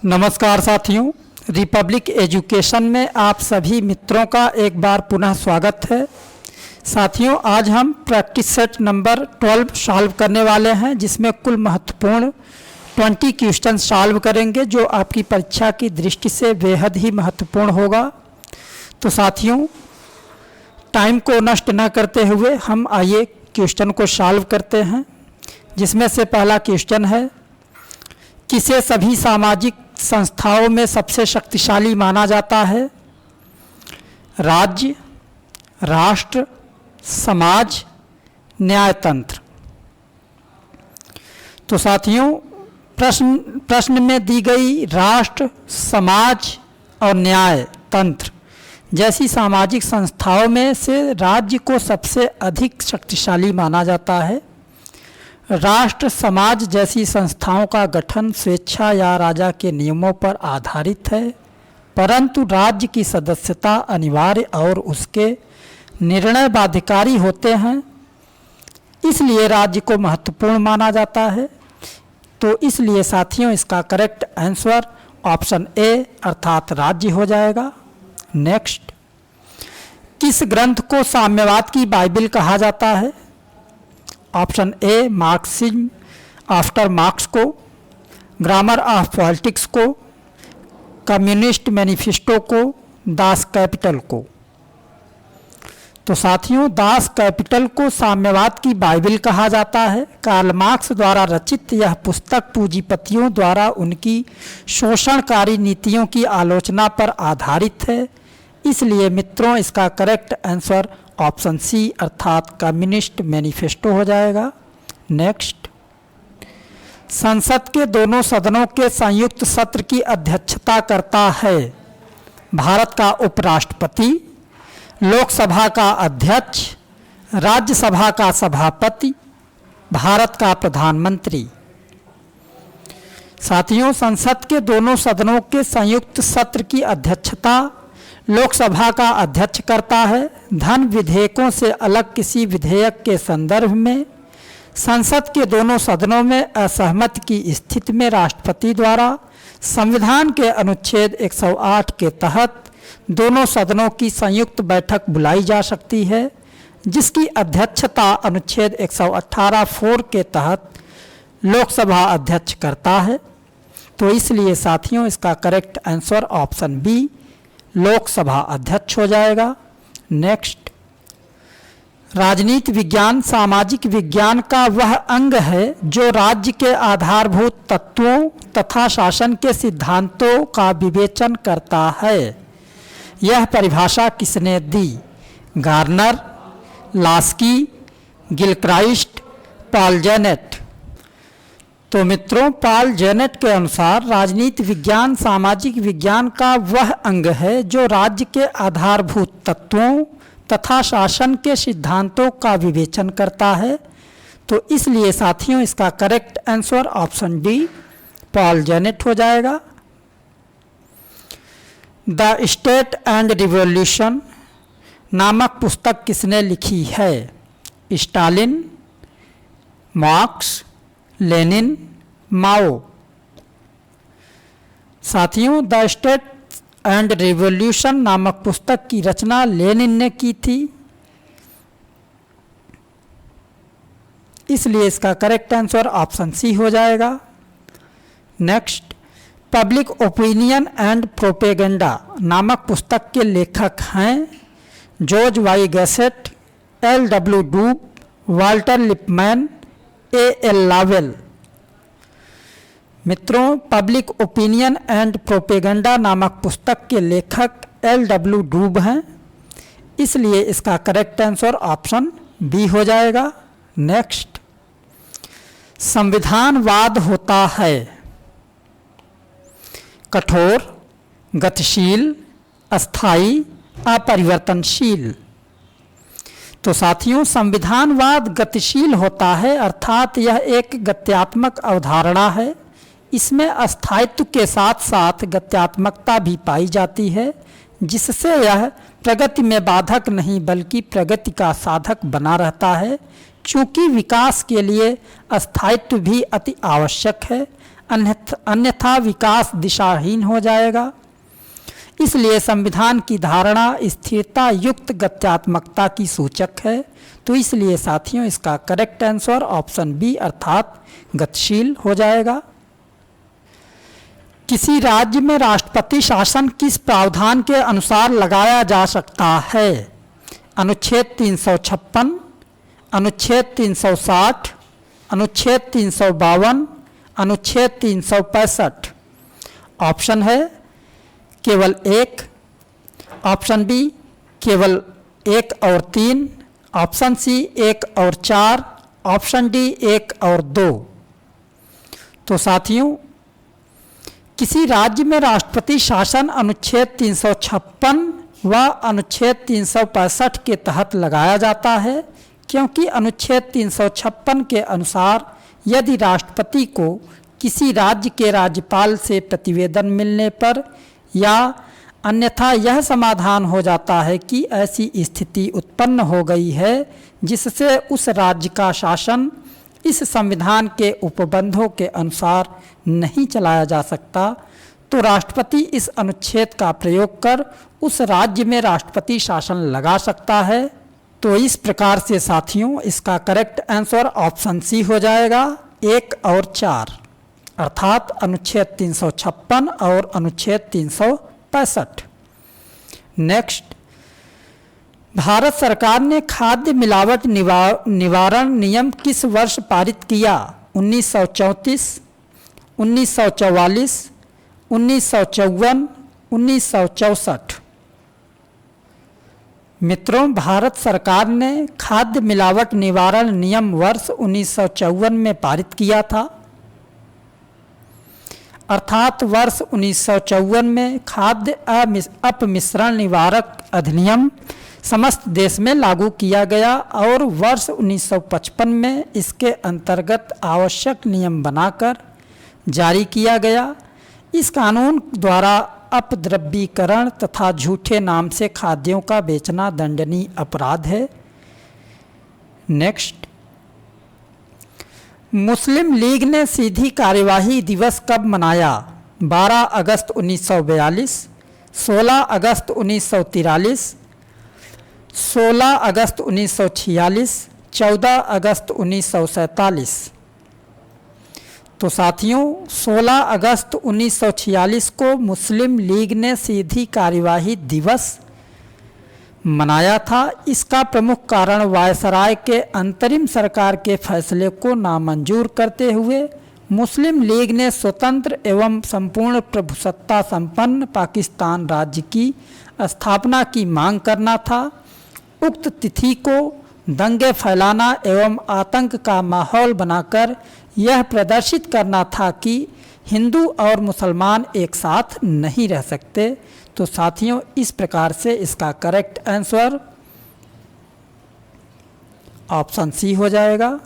नमस्कार साथियों, Republic education में आप सभी मित्रों का एक बार पुनः स्वागत है। साथियों, आज हम प्रैक्टिस सेट नंबर 12 सॉल्व करने वाले हैं, जिसमें कुल महत्वपूर्ण 20 क्वेश्चन सॉल्व करेंगे, जो आपकी परीक्षा की दृष्टि से बेहद ही महत्वपूर्ण होगा। तो साथियों, टाइम को नष्ट न करते हुए हम आइए क्वेश्चन को सॉल्व करते हैं, जिसमें से पहला क्वेश्चन है, किसे सभी सामाजिक संस्थाओं में सबसे शक्तिशाली माना जाता है? राज्य, राष्ट्र, समाज, न्यायतंत्र। तो साथियों, प्रश्न में दी गई राष्ट्र, समाज और न्यायतंत्र जैसी सामाजिक संस्थाओं में से राज्य को सबसे अधिक शक्तिशाली माना जाता है। राष्ट्र समाज जैसी संस्थाओं का गठन स्वेच्छा या राजा के नियमों पर आधारित है, परंतु राज्य की सदस्यता अनिवार्य और उसके निर्णय बाध्यकारी होते हैं, इसलिए राज्य को महत्वपूर्ण माना जाता है। तो इसलिए साथियों, इसका करेक्ट आंसर ऑप्शन ए अर्थात राज्य हो जाएगा। नेक्स्ट, किस ग्रंथ को साम्यवाद की बाइबिल कहा जाता है? Option A Marxism after marks को, ग्रामर ऑफ पॉलिटिक्स को, कम्युनिस्ट मैनिफेस्टो को, दास कैपिटल को। तो साथियों, दास कैपिटल को साम्यवाद की बाइबिल कहा जाता है। कार्ल मार्क्स द्वारा रचित यह पुस्तक पूंजीपतियों द्वारा उनकी शोषणकारी नीतियों की आलोचना पर आधारित है, इसलिए मित्रों इसका करेक्ट आंसर ऑप्शन सी अर्थात कम्युनिस्ट मैनिफेस्टो हो जाएगा। नेक्स्ट, संसद के दोनों सदनों के संयुक्त सत्र की अध्यक्षता करता है भारत का उपराष्ट्रपति, लोकसभा का अध्यक्ष, राज्यसभा का सभापति, भारत का प्रधानमंत्री। साथियों, संसद के दोनों सदनों के संयुक्त सत्र की अध्यक्षता लोकसभा का अध्यक्ष करता है। धन विधेयकों से अलग किसी विधेयक के संदर्भ में संसद के दोनों सदनों में असहमति की स्थिति में राष्ट्रपति द्वारा संविधान के अनुच्छेद 108 के तहत दोनों सदनों की संयुक्त बैठक बुलाई जा सकती है, जिसकी अध्यक्षता अनुच्छेद 118(4) के तहत लोकसभा अध्यक्ष करता है। तो इसलिए साथियों, इसका correct answer option B Lok Sabha अध्यक्ष हो जाएगा। नेक्स्ट, राजनीति विज्ञान सामाजिक विज्ञान का वह अंग है जो राज्य के आधारभूत तत्वों तथा शासन के सिद्धांतों का विवेचन करता है। यह परिभाषा किसने दी? Garner, Laski, Gilchrist, Paul Janet. तो मित्रों, पॉल जेनेट के अनुसार राजनीति विज्ञान सामाजिक विज्ञान का वह अंग है जो राज्य के आधारभूत तत्वों तथा शासन के सिद्धांतों का विवेचन करता है। तो इसलिए साथियों, इसका correct answer option D Paul Janet हो जाएगा। द स्टेट एंड रिवॉल्यूशन नामक पुस्तक किसने लिखी है? स्टालिन, मार्क्स, लेनिन, माओ। साथियों, द स्टेट एंड रिवॉल्यूशन नामक पुस्तक की रचना लेनिन ने की थी, इसलिए इसका करेक्ट आंसर ऑप्शन सी हो जाएगा। Next, public opinion and propaganda नामक पुस्तक के लेखक हैं जॉर्ज वाई गैसेट, L.W. डूब, वाल्टर लिपमैन, A.L. लावेल। मित्रों, पब्लिक ओपिनियन एंड प्रोपेगेंडा नामक पुस्तक के लेखक L.W. डूब हैं, इसलिए इसका करेक्ट आंसर ऑप्शन बी हो जाएगा। नेक्स्ट, संविधानवाद होता है कठोर, गतिशील, अस्थायी, अपरिवर्तनशील। तो साथियों, संविधानवाद गतिशील होता है, अर्थात यह एक गत्यात्मक अवधारणा है। इसमें अस्थायित्व के साथ साथ गत्यात्मकता भी पाई जाती है, जिससे यह प्रगति में बाधक नहीं बल्कि प्रगति का साधक बना रहता है। चूँकि विकास के लिए अस्थायित्व भी अति आवश्यक है, अन्यथा विकास दिशाहीन हो जाएगा। इसलिए संविधान की धारणा स्थिरता युक्त गत्यात्मकता की सूचक है। तो इसलिए साथियों इसका करेक्ट आंसर ऑप्शन बी अर्थात गतिशील हो जाएगा। किसी राज्य में राष्ट्रपति शासन किस प्रावधान के अनुसार लगाया जा सकता है? अनुच्छेद 356, अनुच्छेद 360, अनुच्छेद 352, अनुच्छेद 365। ऑप्शन है केवल एक, ऑप्शन बी केवल 1 और 3, ऑप्शन सी 1 और 4, ऑप्शन डी 1 और 2। तो साथियों किसी राज्य में राष्ट्रपति शासन अनुच्छेद 356 व अनुच्छेद 365 के तहत लगाया जाता है, क्योंकि अनुच्छेद 356 के अनुसार यदि राष्ट्रपति को किसी राज्य के राज्यपाल से प्रतिवेदन मिलने पर या अन्यथा यह समाधान हो जाता है कि ऐसी स्थिति उत्पन्न हो गई है जिससे उस राज्य का शासन इस संविधान के उपबंधों के अनुसार नहीं चलाया जा सकता, तो राष्ट्रपति इस अनुच्छेद का प्रयोग कर उस राज्य में राष्ट्रपति शासन लगा सकता है। तो इस प्रकार से साथियों इसका करेक्ट आंसर ऑप्शन सी हो जाएगा 1 और 4, अर्थात अनुच्छेद 356 और अनुच्छेद 365। नेक्स्ट, भारत सरकार ने खाद्य मिलावट निवारण नियम किस वर्ष पारित किया? 1934, 1944, 1954, 1964। मित्रों, भारत सरकार ने खाद्य मिलावट निवारण नियम वर्ष 1954 में पारित किया था, अर्थात वर्ष 1954 में खाद्य अपमिश्रण निवारक अधिनियम समस्त देश में लागू किया गया और वर्ष 1955 में इसके अंतर्गत आवश्यक नियम बनाकर जारी किया गया। इस कानून द्वारा अपद्रव्यीकरण तथा झूठे नाम से खाद्यों का बेचना दंडनीय अपराध है। नेक्स्ट, मुस्लिम लीग ने सीधी कार्यवाही दिवस कब मनाया? 12 अगस्त 1942, 16 अगस्त 1943, 16 अगस्त 1946, 14 अगस्त 1947। तो साथियों 16 अगस्त 1946 को मुस्लिम लीग ने सीधी कार्यवाही दिवस मनाया था। इसका प्रमुख कारण वायसराय के अंतरिम सरकार के फैसले को नामंजूर करते हुए मुस्लिम लीग ने स्वतंत्र एवं संपूर्ण प्रभुसत्ता संपन्न पाकिस्तान राज्य की स्थापना की मांग करना था। उक्त तिथि को दंगे फैलाना एवं आतंक का माहौल बनाकर यह प्रदर्शित करना था कि हिंदू और मुसलमान एक साथ नहीं रह सकते। तो साथियों इस प्रकार से इसका करेक्ट आंसर ऑप्शन सी हो जाएगा।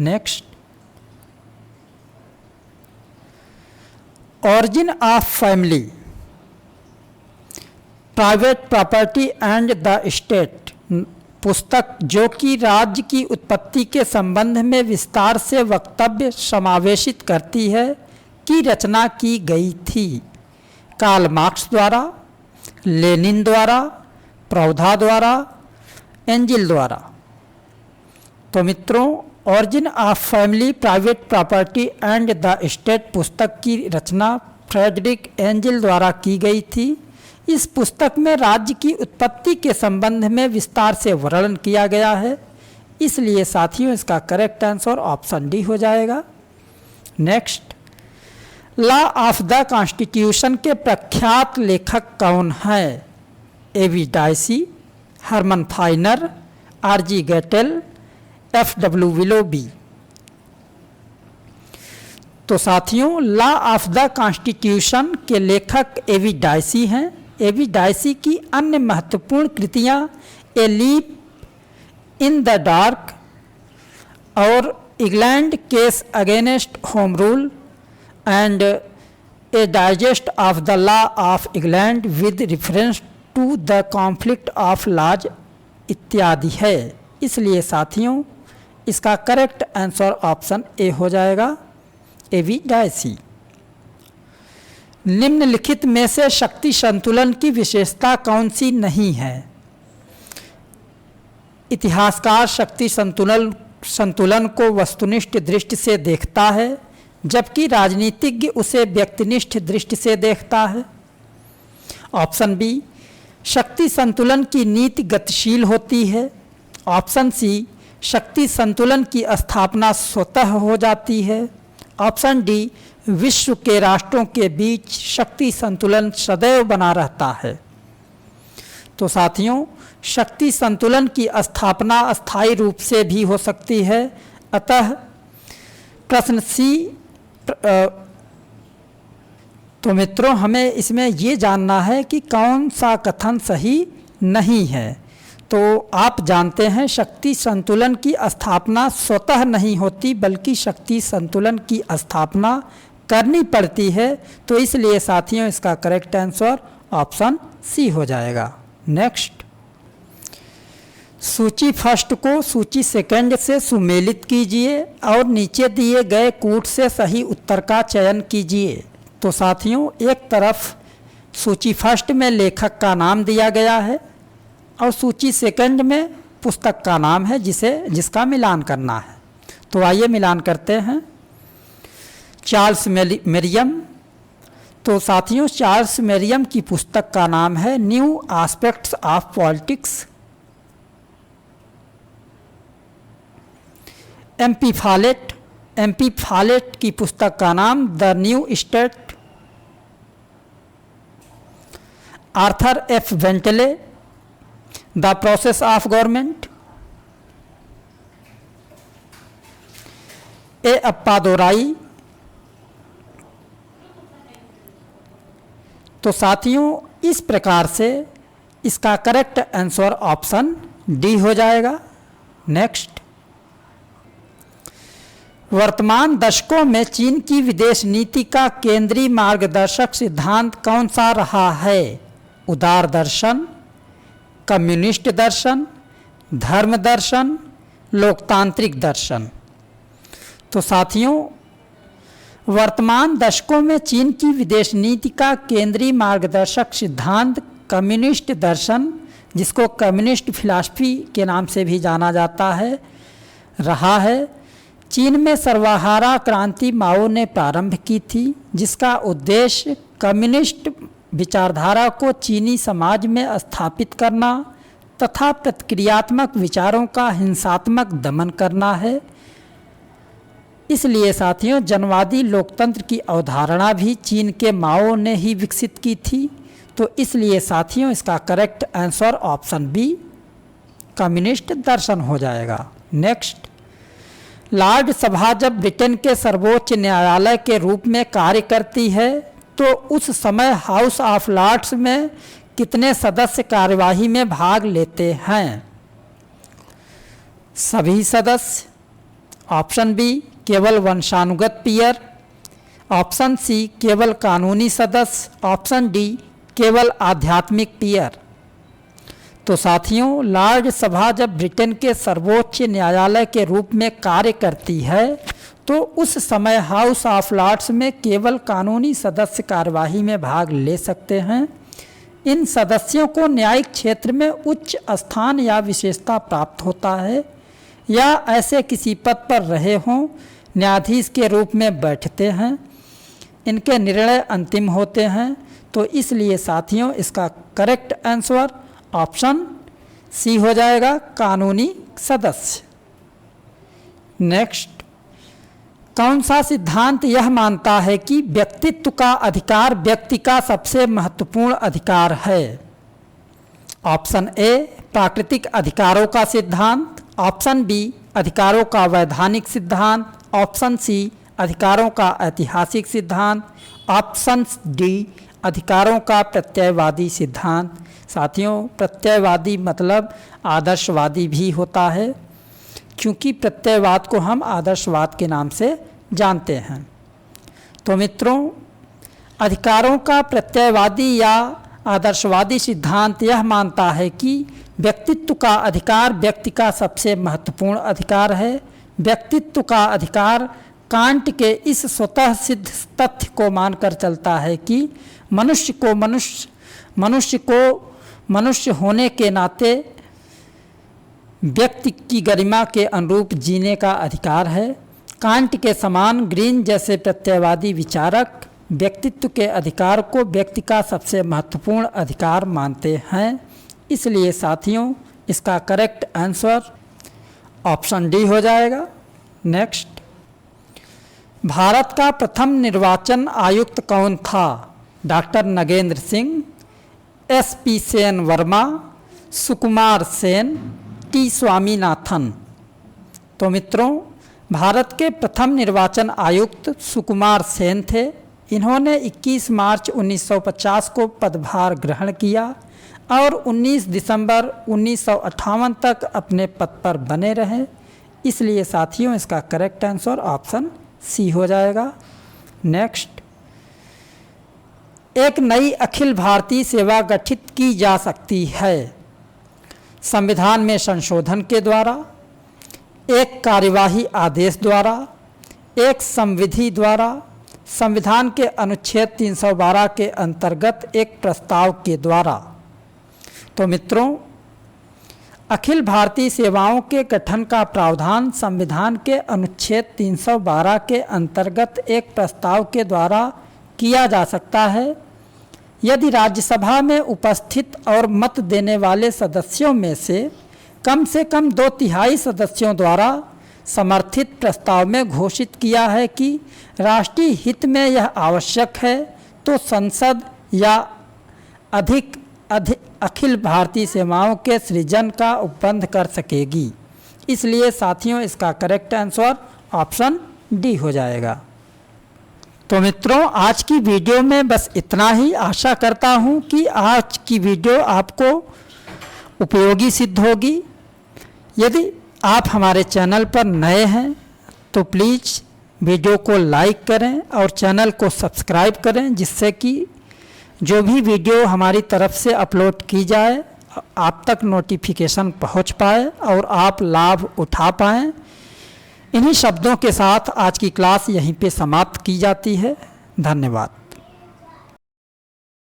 Next, origin of family, private property and the state पुस्तक जो कि राज्य की उत्पत्ति के संबंध में विस्तार से वक्तव्य समावेशित करती है, की रचना की गई थी? कार्ल मार्क्स द्वारा, लेनिन द्वारा, प्रौधा द्वारा, एंजिल द्वारा। तो मित्रों, origin of family private property and the state पुस्तक की रचना फ्रेडरिक एंजिल द्वारा की गई थी। इस पुस्तक में राज्य की उत्पत्ति के संबंध में विस्तार से वर्णन किया गया है, इसलिए साथियों इसका करेक्ट आंसर ऑप्शन डी हो जाएगा। Next, law of the constitution के प्रख्यात लेखक कौन हैं? AV Dicey, Herman Finer, RG Gettell, FW Willoughby. तो साथियों लॉ ऑफ द कॉन्स्टिट्यूशन के लेखक एवी डायसी हैं। एवी डायसी की अन्य महत्वपूर्ण कृतियां a leap in the dark और England's case against home rule and a digest of the law of England with reference to the conflict of laws इत्यादि है। इसलिए साथियों इसका करेक्ट आंसर ऑप्शन ए हो जाएगा, एवी डायसी। निम्नलिखित में से शक्ति संतुलन की विशेषता कौन सी नहीं है? इतिहासकार शक्ति संतुलन को वस्तुनिष्ठ दृष्टि से देखता है, जबकि राजनीतिज्ञ उसे व्यक्तिनिष्ठ दृष्टि से देखता है। ऑप्शन बी, शक्ति संतुलन की नीति गतिशील होती है। ऑप्शन सी, शक्ति संतुलन की स्थापना स्वतः हो जाती है। ऑप्शन डी, विश्व के राष्ट्रों के बीच शक्ति संतुलन सदैव बना रहता है। तो साथियों, शक्ति संतुलन की स्थापना अस्थायी रूप से भी हो सकती है। अतः प्रश्न सी। तो मित्रों, हमें इसमें ये जानना है कि कौन सा कथन सही नहीं है। तो आप जानते हैं शक्ति संतुलन की स्थापना स्वतः नहीं होती, बल्कि शक्ति संतुलन की स्थापना करनी पड़ती है। तो इसलिए साथियों, इसका करेक्ट आंसर ऑप्शन सी हो जाएगा। नेक्स्ट, सूची फर्स्ट को सूची सेकंड से सुमेलित कीजिए और नीचे दिए गए कूट से सही उत्तर का चयन कीजिए। तो साथियों, एक तरफ सूची फर्स्ट में लेखक का नाम दिया गया है और सूची सेकंड में पुस्तक का नाम है जिसका मिलान करना है। तो आइए मिलान करते हैं। Charles Merriam. तो साथियों, चार्ल्स मेरियम की पुस्तक का नाम है new aspects of politics. MP Follett की पुस्तक का नाम the new state. Arthur F Bentley, the process of government. A Appadorai. तो साथियों, इस प्रकार से इसका करेक्ट आंसर ऑप्शन डी हो जाएगा। नेक्स्ट, वर्तमान दशकों में चीन की विदेश नीति का केंद्रीय मार्गदर्शक सिद्धांत कौन सा रहा है? उदार दर्शन, कम्युनिस्ट दर्शन, धर्म दर्शन, लोकतांत्रिक दर्शन। तो साथियों, वर्तमान दशकों में चीन की विदेश नीति का केंद्रीय मार्गदर्शक सिद्धांत कम्युनिस्ट दर्शन, जिसको कम्युनिस्ट फिलॉसफी के नाम से भी जाना जाता है, रहा है। चीन में सर्वहारा क्रांति माओ ने प्रारंभ की थी, जिसका उद्देश्य कम्युनिस्ट विचारधारा को चीनी समाज में स्थापित करना तथा प्रतिक्रियात्मक विचारों का हिंसात्मक दमन करना है। इसलिए साथियों, जनवादी लोकतंत्र की अवधारणा भी चीन के माओ ने ही विकसित की थी। तो इसलिए साथियों, इसका correct answer option B, communist दर्शन हो जाएगा। नेक्स्ट, लॉर्ड सभा जब ब्रिटेन के सर्वोच्च न्यायालय के रूप में कार्य करती है, तो उस समय हाउस ऑफ लॉर्ड्स में कितने सदस्य कार्यवाही में भाग लेते हैं? सभी सदस्य। ऑप्शन बी, केवल वंशानुगत पीयर। ऑप्शन सी, केवल कानूनी सदस्य। ऑप्शन डी, केवल आध्यात्मिक पीयर। तो साथियों, लॉर्ड सभा जब ब्रिटेन के सर्वोच्च न्यायालय के रूप में कार्य करती है, तो उस समय हाउस ऑफ लॉर्ड्स में केवल कानूनी सदस्य कार्यवाही में भाग ले सकते हैं। इन सदस्यों को न्यायिक क्षेत्र में उच्च स्थान या विशेषता प्राप्त होता है, या ऐसे किसी पद पर रहे हों, न्यायाधीश के रूप में बैठते हैं। इनके निर्णय अंतिम होते हैं। तो इसलिए साथियों, इसका करेक्ट आंसर ऑप्शन सी हो जाएगा, कानूनी सदस्य। नेक्स्ट, कौन सा सिद्धांत यह मानता है कि व्यक्तित्व का अधिकार व्यक्ति का सबसे महत्वपूर्ण अधिकार है? ऑप्शन ए, प्राकृतिक अधिकारों का सिद्धांत। ऑप्शन बी, अधिकारों का वैधानिक सिद्धांत। ऑप्शन सी, अधिकारों का ऐतिहासिक सिद्धांत। ऑप्शन डी, अधिकारों का प्रत्ययवादी सिद्धांत। साथियों, प्रत्ययवादी मतलब आदर्शवादी भी होता है, क्योंकि प्रत्ययवाद को हम आदर्शवाद के नाम से जानते हैं। तो मित्रों, अधिकारों का प्रत्ययवादी या आदर्शवादी सिद्धांत यह मानता है कि व्यक्तित्व का अधिकार व्यक्ति का सबसे महत्वपूर्ण अधिकार है। व्यक्तित्व का अधिकार कांट के इस स्वतः सिद्ध तथ्य को मानकर चलता है कि मनुष्य को मनुष्य होने के नाते व्यक्ति की गरिमा के अनुरूप जीने का अधिकार है। कांट के समान ग्रीन जैसे प्रत्ययवादी विचारक व्यक्तित्व के अधिकार को व्यक्ति का सबसे महत्वपूर्ण अधिकार मानते हैं। इसलिए साथियों, इसका करेक्ट आंसर ऑप्शन डी हो जाएगा। नेक्स्ट, भारत का प्रथम निर्वाचन आयुक्त कौन था? Doctor Nagendra Singh, SP Sen Verma, Sukumar Sen, T Swaminathan. तो मित्रों, भारत के प्रथम निर्वाचन आयुक्त सुकुमार सेन थे। इन्होंने 21 मार्च 1950 को पदभार ग्रहण किया और 19 दिसंबर 1958 तक अपने पद पर बने रहे। इसलिए साथियों, इसका करेक्ट आंसर ऑप्शन सी हो जाएगा। नेक्स्ट, एक नई अखिल भारतीय सेवा गठित की जा सकती है संविधान में संशोधन के द्वारा, एक कार्यवाही आदेश द्वारा, एक संविधि द्वारा, संविधान के अनुच्छेद 312 के अंतर्गत एक प्रस्ताव के द्वारा। तो मित्रों, अखिल भारतीय सेवाओं के गठन का प्रावधान संविधान के अनुच्छेद 312 के अंतर्गत एक प्रस्ताव के द्वारा किया जा सकता है यदि राज्यसभा में उपस्थित और मत देने वाले सदस्यों में से कम 2/3 सदस्यों द्वारा समर्थित प्रस्ताव में घोषित किया है कि राष्ट्रीय हित में यह आवश्यक है, तो संसद या अधिक अखिल भारतीय सेवाओं के सृजन का उपबंध कर सकेगी। इसलिए साथियों, इसका करेक्ट आंसर ऑप्शन डी हो जाएगा। तो मित्रों, आज की वीडियो में बस इतना ही। आशा करता हूँ कि आज की वीडियो आपको उपयोगी सिद्ध होगी। यदि आप हमारे चैनल पर नए हैं तो प्लीज़ वीडियो को लाइक करें और चैनल को सब्सक्राइब करें, जिससे कि जो भी वीडियो हमारी तरफ से अपलोड की जाए आप तक नोटिफिकेशन पहुंच पाए और आप लाभ उठा पाएँ। इन्हीं शब्दों के साथ आज की क्लास यहीं पे समाप्त की जाती है। धन्यवाद।